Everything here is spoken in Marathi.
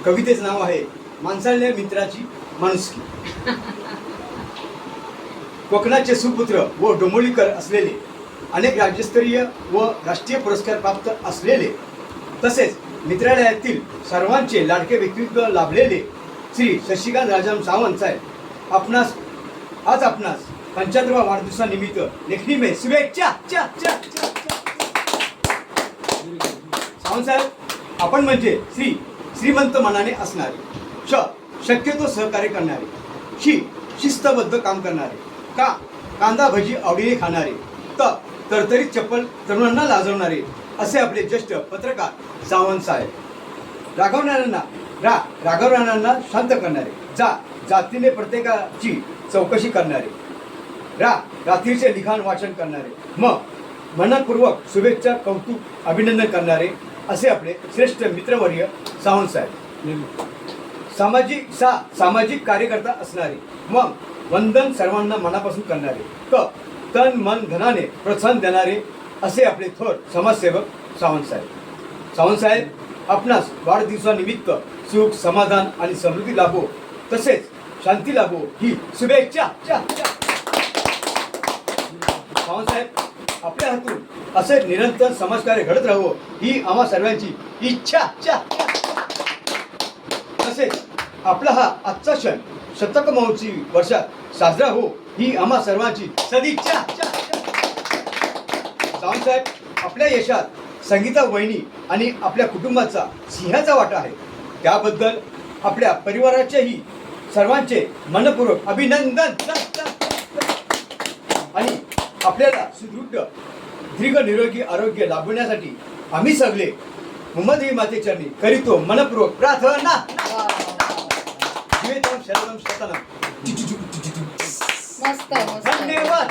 कवितेचं नाव आहे माणसाळल्या मित्राची माणुसकी. कोकणाचे सुपुत्र व डोंबिवलीकर असलेले, अनेक राज्यस्तरीय व राष्ट्रीय पुरस्कार प्राप्त असलेले, तसेच मित्रालयातील सर्वांचे लाडके व्यक्तित्व लाभलेले श्री शशिकांत राजाराम सावंत साहेब आज आपणास 75व्या वाढदिवसानिमित्त लेखणीमे शुभेच्छा. सावंत साहेब, आपण म्हणजे श्रीमंत मनाने असणारे, शक्यतो सहकार्य करणारे, शिस्तबद्ध काम करणारे, कांदा भजी आवडीने खाणारे, तरतरीत चप्पल तरुणांना लाजवणारे असे आपले ज्येष्ठ पत्रकार सावंत साहेब. राघवराणांना शांत करणारे, जातीने प्रत्येकाची चौकशी करणारे, रात्रीचे लिखाण वाचन करणारे, मनपूर्वक शुभेच्छा कौतुक अभिनंदन करणारे असे आपले श्रेष्ठ मित्रवर्य सावंत साहेब. सामाजिक कार्यकर्ता असणारे, वंदन सर्वांना मनापासून करणारे, तन मन धनाने प्रोत्साहन देणारे असे आपले थोर समाजसेवक सावंत साहेब. सावंत साहेब, आपणास वाढदिवसानिमित्त सुख समाधान आणि समृद्धी लाभो, तसेच शांती लाभो ही शुभेच्छा. सावंत साहेब, आपल्या हातून असे निरंतर समाजकार्य घडत राहावो ही आम्हा सर्वांची इच्छा. तसेच आपला हा आजचा क्षण शतक महोत्सवी वर्षात साजरा हो ही आम्हा सर्वांची सदिच्छा. सावंत साहेब, आपल्या यशात संगीता वहिनी आणि आपल्या कुटुंबाचा सिंहाचा वाटा आहे. त्याबद्दल आपल्या परिवाराचेही सर्वांचे मनपूर्वक अभिनंदन. आणि आपल्याला सुदृढ दीर्घ निरोगी आरोग्य लाभण्यासाठी आम्ही सगळे मुहम्मद माते चरणी करीतो मनपूर्वक प्रार्थना. शरणम शतनम. मस्त धन्यवाद.